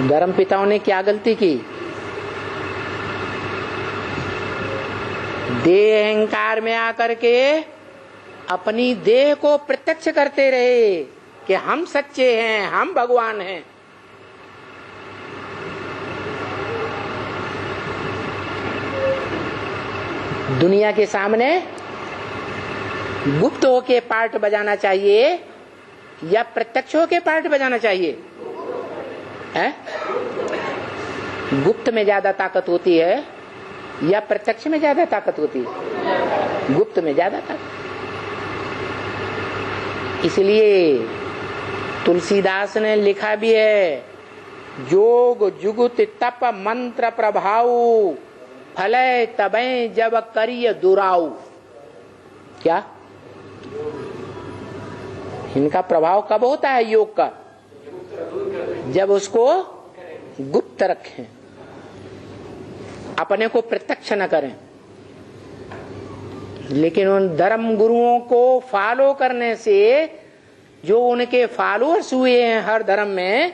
धर्मपिताओं ने क्या गलती की? देह अहंकार में आकर के अपनी देह को प्रत्यक्ष करते रहे कि हम सच्चे हैं, हम भगवान हैं। दुनिया के सामने गुप्त होके पार्ट बजाना चाहिए या प्रत्यक्ष होके पार्ट बजाना चाहिए? है? गुप्त में ज्यादा ताकत होती है या प्रत्यक्ष में ज्यादा ताकत होती है? गुप्त में ज्यादा ताकत। इसलिए तुलसीदास ने लिखा भी है, जोग जुगुत तप मंत्र प्रभाव फले तबे जब करिय दुराऊ। क्या इनका प्रभाव कब होता है योग का? जब उसको गुप्त रखें, अपने को प्रत्यक्ष न करें। लेकिन उन धर्म गुरुओं को फॉलो करने से जो उनके फॉलोअर्स हुए हैं हर धर्म में,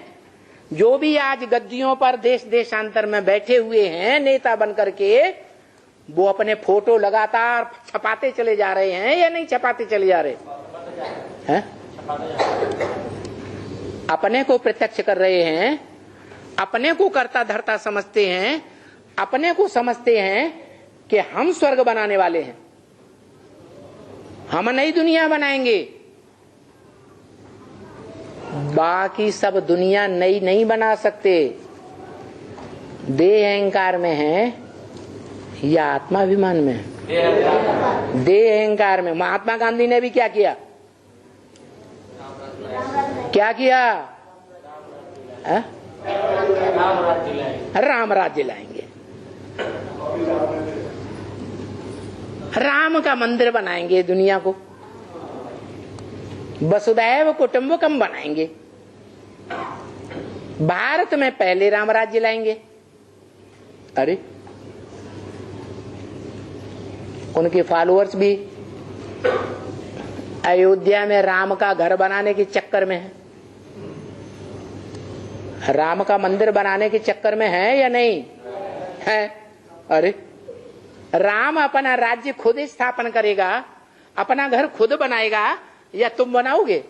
जो भी आज गद्दियों पर देश देशांतर में बैठे हुए हैं नेता बनकर के, वो अपने फोटो लगातार छपाते चले जा रहे हैं या नहीं छपाते चले जा रहे हैं? अपने को प्रत्यक्ष कर रहे हैं, अपने को कर्ता धर्ता समझते हैं, अपने को समझते हैं कि हम स्वर्ग बनाने वाले हैं। हम नई दुनिया बनाएंगे। बाकी सब दुनिया नई नहीं बना सकते। देह अहंकार में है या आत्माभिमान में है? देह अहंकार में। महात्मा गांधी ने भी क्या किया? क्या किया? राम राज्य लाएंगे, राम का मंदिर बनाएंगे, दुनिया को वसुधैव कुटुंबकम बनाएंगे। भारत में पहले राम राज्य लाएंगे। अरे उनके फॉलोअर्स भी अयोध्या में राम का घर बनाने के चक्कर में है, राम का मंदिर बनाने के चक्कर में है या नहीं है? अरे राम अपना राज्य खुद स्थापन करेगा, अपना घर खुद बनाएगा या तुम बनाओगे?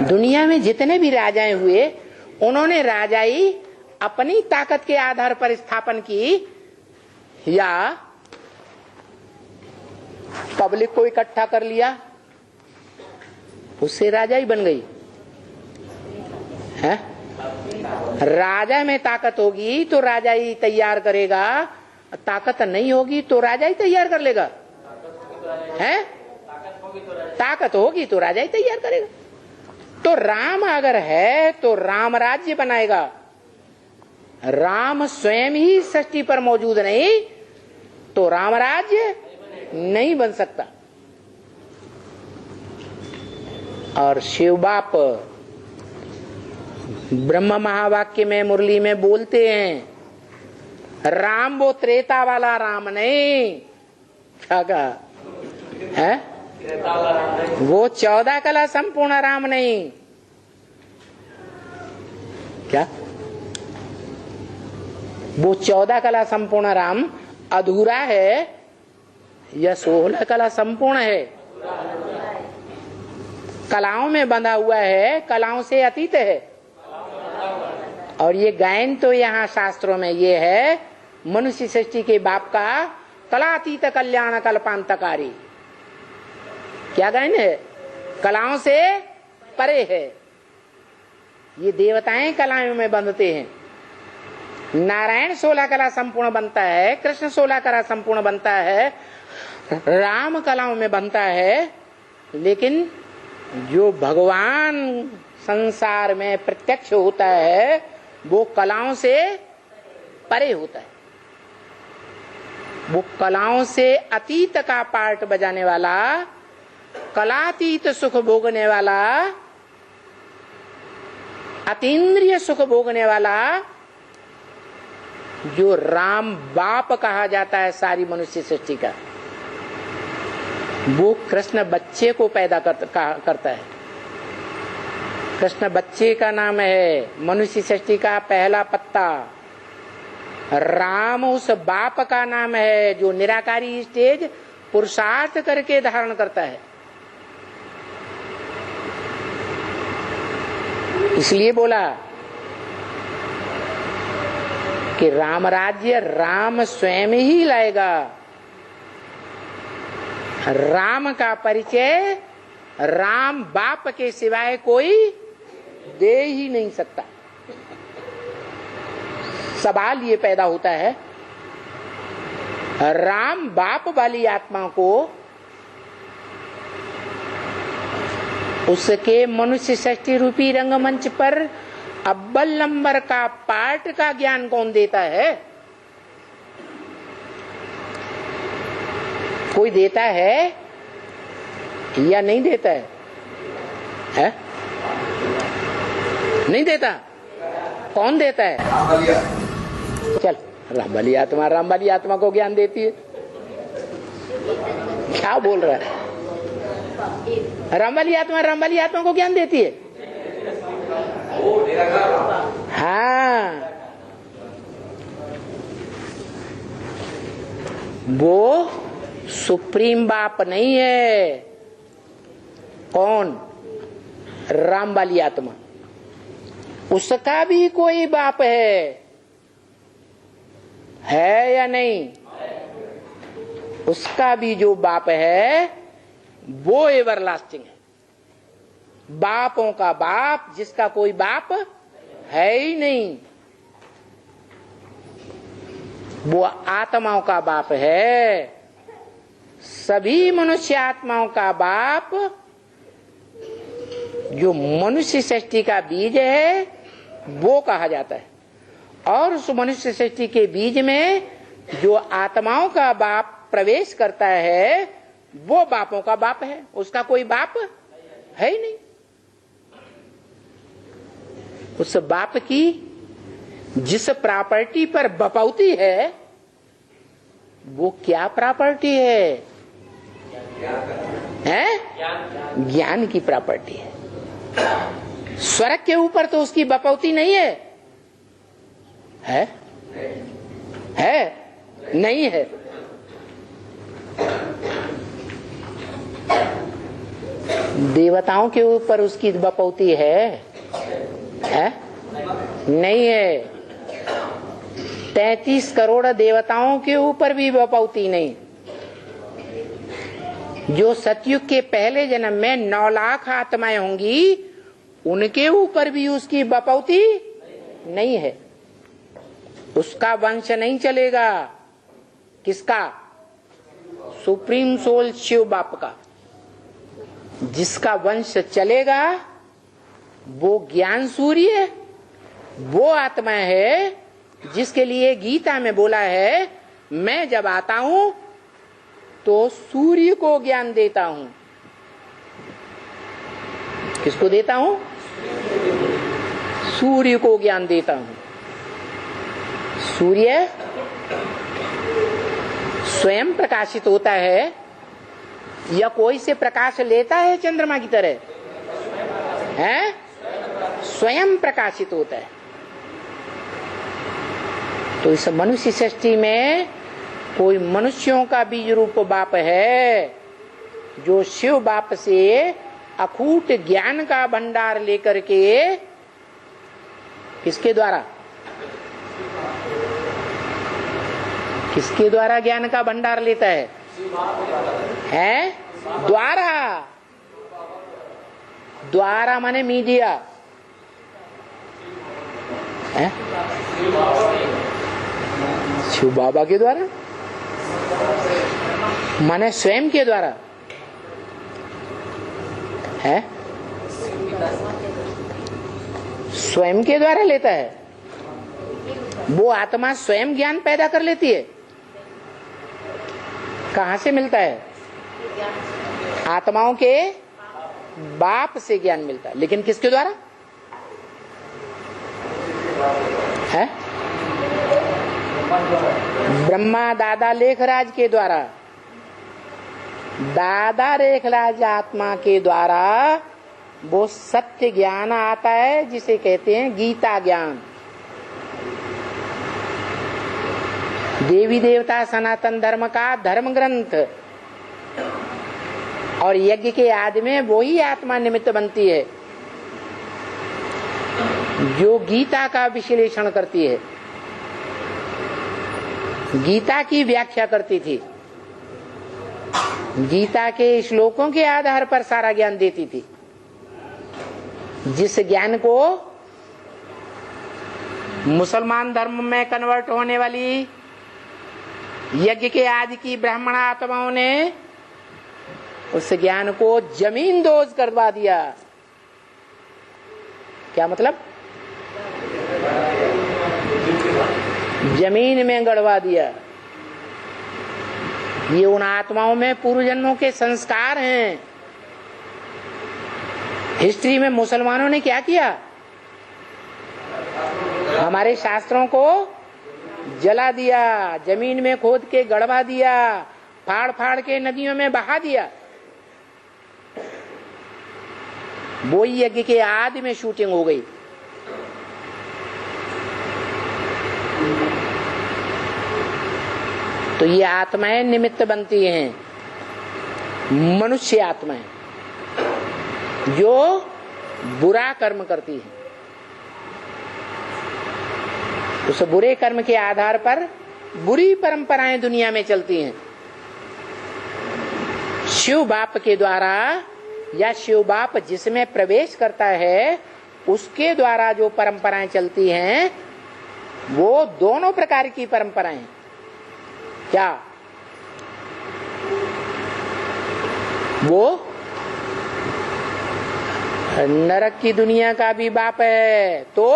दुनिया में जितने भी राजाएं हुए, उन्होंने राजाई अपनी ताकत के आधार पर स्थापन की या पब्लिक को इकट्ठा कर लिया, उससे राजा ही बन गई है? राजा में ताकत होगी तो राजा ही तैयार करेगा, ताकत नहीं होगी तो राजा ही तैयार कर लेगा है? ताकत होगी तो राजा ही तैयार करेगा। तो राम अगर है तो राम राज्य बनाएगा। राम स्वयं ही सृष्टि पर मौजूद नहीं तो राम राज्य नहीं बन सकता। और शिव बाप ब्रह्म महावाक्य में मुरली में बोलते हैं, राम वो त्रेता वाला राम नहीं। क्या कहा है? वो 14 कला संपूर्ण राम नहीं। क्या? वो 14 कला संपूर्ण राम अधूरा है या 16 कला संपूर्ण है? कलाओं में बंधा हुआ है, कलाओं से अतीत है। और ये गायन तो यहाँ शास्त्रों में ये है, मनुष्य सृष्टि के बाप का कलातीत कल्याण कल्पांतकारी। क्या गायन है? कलाओं से परे है। ये देवताएं कलाओं में बंधते हैं। नारायण 16 कला संपूर्ण बनता है, कृष्ण 16 कला संपूर्ण बनता है, राम कलाओं में बनता है। लेकिन जो भगवान संसार में प्रत्यक्ष होता है वो कलाओं से परे होता है। वो कलाओं से अतीत का पार्ट बजाने वाला, कलातीत सुख भोगने वाला, अतीन्द्रिय सुख भोगने वाला, जो राम बाप कहा जाता है सारी मनुष्य सृष्टि का, वो कृष्ण बच्चे को पैदा करता है। कृष्ण बच्चे का नाम है मनुष्य सृष्टि का पहला पत्ता। राम उस बाप का नाम है जो निराकारी स्टेज पुरुषार्थ करके धारण करता है। इसलिए बोला कि राम राज्य राम स्वयं ही लाएगा। राम का परिचय राम बाप के सिवाय कोई दे ही नहीं सकता। सवाल ये पैदा होता है, राम बाप वाली आत्मा को उसके मनुष्य सृष्टि रूपी रंगमंच पर अव्वल नंबर का पार्ट का ज्ञान कौन देता है? कोई देता है या नहीं देता है? नहीं देता। कौन देता है? चल, राम वाली आत्मा को ज्ञान देती है। क्या बोल रहा है? राम वाली आत्मा को ज्ञान देती है। हाँ, वो सुप्रीम बाप नहीं है। कौन? राम वाली आत्मा। उसका भी कोई बाप है। है या नहीं? उसका भी जो बाप है वो एवरलास्टिंग है। बापों का बाप जिसका कोई बाप है ही नहीं, वो आत्माओं का बाप है। सभी मनुष्य आत्माओं का बाप जो मनुष्य सृष्टि का बीज है वो कहा जाता है। और उस मनुष्य सृष्टि के बीज में जो आत्माओं का बाप प्रवेश करता है वो बापों का बाप है। उसका कोई बाप है ही नहीं। उस बाप की जिस प्रॉपर्टी पर बपौती है वो क्या प्रॉपर्टी है? ज्ञान की प्रॉपर्टी है। स्वर्ग के ऊपर तो उसकी बपौती नहीं है। है? नहीं है। देवताओं के ऊपर उसकी बपौती है? नहीं है। 33 करोड़ देवताओं के ऊपर भी बपौती नहीं। जो सतयुग के पहले जन्म में 9 लाख आत्माएं होंगी उनके ऊपर भी उसकी बपौती नहीं है। उसका वंश नहीं चलेगा। किसका? सुप्रीम सोल शिव बाप का। जिसका वंश चलेगा वो ज्ञान सूर्य, वो आत्मा है जिसके लिए गीता में बोला है मैं जब आता हूं तो सूर्य को ज्ञान देता हूं। किसको देता हूं? सूर्य को ज्ञान देता हूं। सूर्य स्वयं प्रकाशित होता है या कोई से प्रकाश लेता है? चंद्रमा की तरह है, स्वयं प्रकाशित होता है। तो इस मनुष्य सृष्टि में कोई मनुष्यों का बीज रूप बाप है जो शिव बाप से अखूट ज्ञान का भंडार लेकर के किसके द्वारा ज्ञान का भंडार लेता है? द्वारा माने मीडिया है? शिव बाबा के द्वारा माने स्वयं के द्वारा है? स्वयं के द्वारा लेता है। वो आत्मा स्वयं ज्ञान पैदा कर लेती है। कहां से मिलता है? आत्माओं के बाप से ज्ञान मिलता है। लेकिन किसके द्वारा है? ब्रह्मा दादा लेखराज के द्वारा। दादा लेखराज आत्मा के द्वारा वो सत्य ज्ञान आता है जिसे कहते हैं गीता ज्ञान। देवी देवता सनातन धर्म का धर्म ग्रंथ और यज्ञ के आदि में वही आत्मा निमित्त बनती है जो गीता का विश्लेषण करती है, गीता की व्याख्या करती थी, गीता के श्लोकों के आधार पर सारा ज्ञान देती थी। जिस ज्ञान को मुसलमान धर्म में कन्वर्ट होने वाली यज्ञ के आदि की ब्राह्मण आत्माओं ने उस ज्ञान को जमीन दोज करवा दिया। क्या मतलब? जमीन में गड़वा दिया। ये उन आत्माओं में पूर्व जन्मों के संस्कार हैं। हिस्ट्री में मुसलमानों ने क्या किया? हमारे शास्त्रों को जला दिया, जमीन में खोद के गड़वा दिया, फाड़ फाड़ के नदियों में बहा दिया। वो यज्ञ के आदि में शूटिंग हो गई। तो ये आत्माएं निमित्त बनती हैं, मनुष्य आत्माएं जो बुरा कर्म करती हैं। उस बुरे कर्म के आधार पर बुरी परंपराएं दुनिया में चलती हैं। शिव बाप के द्वारा या शिव बाप जिसमें प्रवेश करता है उसके द्वारा जो परंपराएं चलती हैं वो दोनों प्रकार की परंपराएं। क्या वो नरक की दुनिया का भी बाप है तो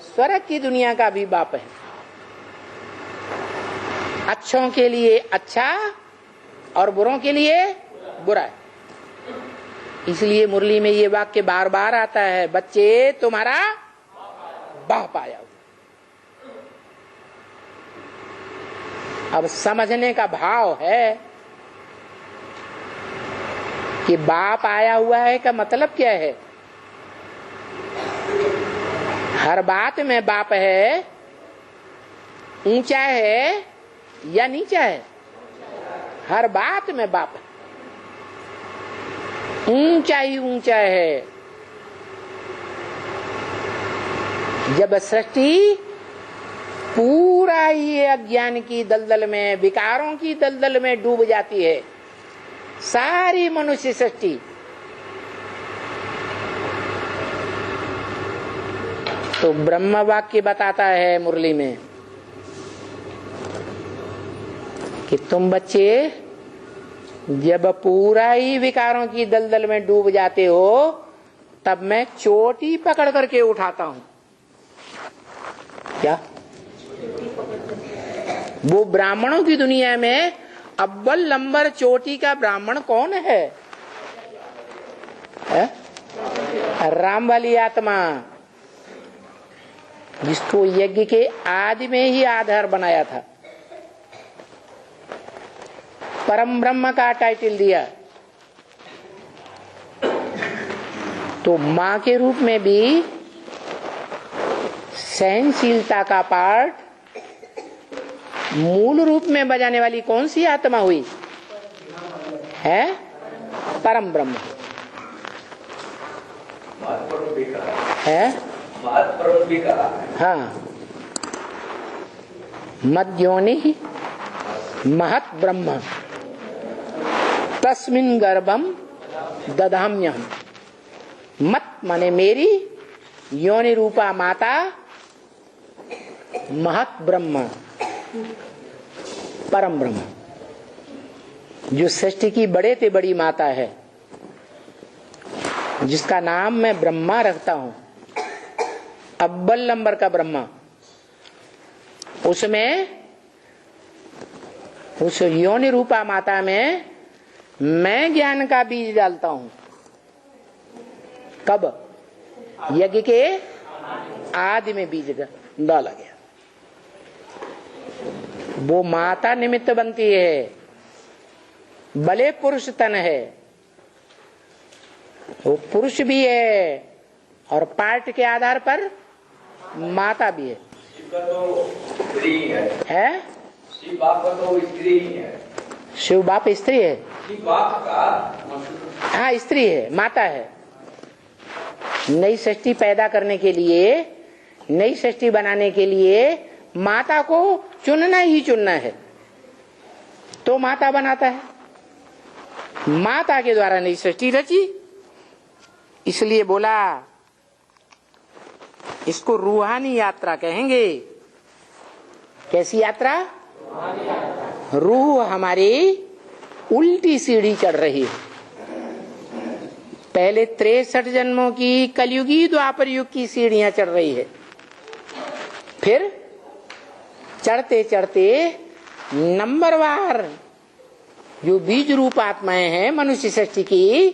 स्वर्ग की दुनिया का भी बाप है। अच्छों के लिए अच्छा और बुरों के लिए बुरा है। इसलिए मुरली में ये वाक्य बार बार आता है, बच्चे तुम्हारा बाप आया हुआ। अब समझने का भाव है कि बाप आया हुआ है का मतलब क्या है। हर बात में बाप है, ऊंचा है या नीचा है, हर बात में बाप है, ऊंचा ही ऊंचा है। जब सृष्टि पूरा ही अज्ञान की दलदल में, विकारों की दलदल में डूब जाती है, सारी मनुष्य सृष्टि, तो ब्रह्म वाक्य बताता है मुरली में कि तुम बच्चे जब पूरा ही विकारों की दलदल में डूब जाते हो तब मैं चोटी पकड़ करके उठाता हूं। क्या वो ब्राह्मणों की दुनिया में अव्वल नंबर चोटी का ब्राह्मण कौन है? राम वाली आत्मा, जिसको यज्ञ के आदि में ही आधार बनाया था, परम ब्रह्म का टाइटल दिया। तो मां के रूप में भी सहनशीलता का पाठ मूल रूप में बजाने वाली कौन सी आत्मा हुई है? परम ब्रह्म है। हाँ, मध्योनि महत ब्रह्म तस्मिन् गर्भम दधाम्यहम्। मत माने मेरी, योनि रूपा माता, महत ब्रह्म परम ब्रह्म, जो सृष्टि की बड़े से बड़ी माता है, जिसका नाम मैं ब्रह्मा रखता हूं, अव्वल नंबर का ब्रह्मा। उसमें, उस योनि रूपा माता में मैं ज्ञान का बीज डालता हूं। कब? यज्ञ के आदि में बीज डाला गया। वो माता निमित्त बनती है, भले पुरुष तन है, वो पुरुष भी है और पार्ट के आधार पर माता भी है। है? शिव बाप का तो स्त्री है। शिव बाप स्त्री है? शिव बाप का हाँ, स्त्री है, माता है। नई सृष्टि पैदा करने के लिए, नई सृष्टि बनाने के लिए माता को चुनना ही चुनना है, तो माता बनाता है। माता के द्वारा नई सृष्टि रची, इसलिए बोला इसको रूहानी यात्रा कहेंगे। कैसी यात्रा? रूह हमारी उल्टी सीढ़ी चढ़ रही है। पहले 63 जन्मों की कलयुगी द्वापर युग की सीढ़ियां चढ़ रही है, फिर चढ़ते चढ़ते नंबरवार जो बीज रूप आत्माएं हैं मनुष्य सृष्टि की,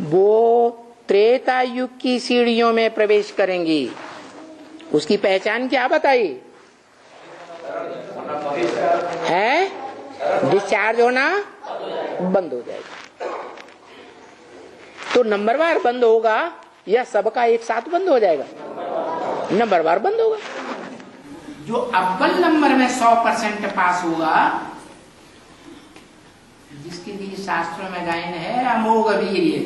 वो त्रेता युग की सीढ़ियों में प्रवेश करेंगी। उसकी पहचान क्या बताई है? डिस्चार्ज होना बंद हो जाएगा। तो नंबरवार बंद होगा या सबका एक साथ बंद हो जाएगा? नंबरवार बंद होगा। जो अव्वल नंबर में 100% पास होगा, जिसके लिए शास्त्रों में गायन है अमोघ वीर्य,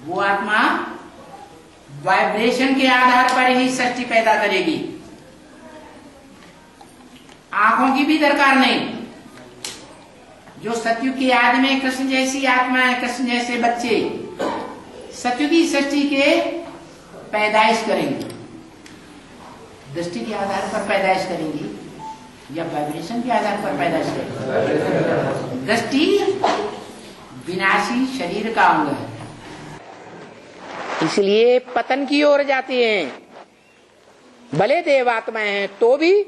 वो आत्मा वाइब्रेशन के आधार पर ही सृष्टि पैदा करेगी। आंखों की भी दरकार नहीं। जो सतयुग की आदि में कृष्ण जैसी आत्मा है, कृष्ण जैसे बच्चे सतयुगी सृष्टि के पैदाइश करेंगे। दृष्टि के आधार पर पैदाइश करेंगी या वाइब्रेशन के आधार पर पैदाइश करेंगी? दृष्टि विनाशी शरीर का अंग है, इसलिए पतन की ओर जाती हैं। भले देवात्माएं हैं तो भी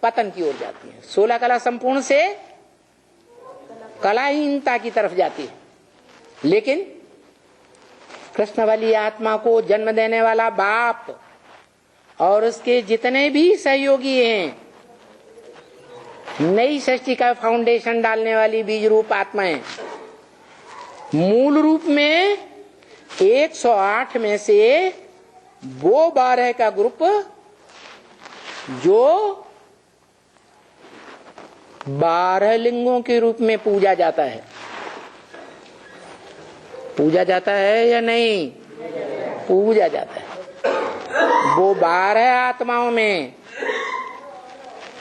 पतन की ओर जाती हैं। 16 कला संपूर्ण से कलाहीनता की तरफ जाती है। लेकिन कृष्ण वाली आत्मा को जन्म देने वाला बाप और उसके जितने भी सहयोगी हैं, नई सृष्टि का फाउंडेशन डालने वाली बीज रूप आत्माएं, मूल रूप में 108 में से वो 12 का ग्रुप जो 12 लिंगों के रूप में पूजा जाता है। पूजा जाता है या नहीं? पूजा जाता है। वो 12 आत्माओं में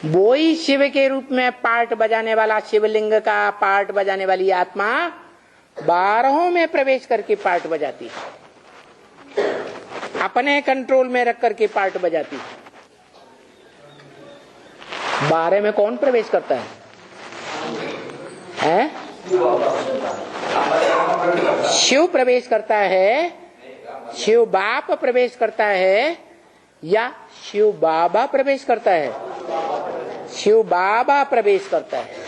वो ही शिव के रूप में पार्ट बजाने वाला, शिवलिंग का पार्ट बजाने वाली आत्मा 12 में प्रवेश करके पार्ट बजाती है, अपने कंट्रोल में रख करके पार्ट बजाती है। 12 में कौन प्रवेश करता है? शिव प्रवेश करता है, शिव बाप प्रवेश करता है या शिव बाबा प्रवेश करता है? शिव बाबा प्रवेश करता है।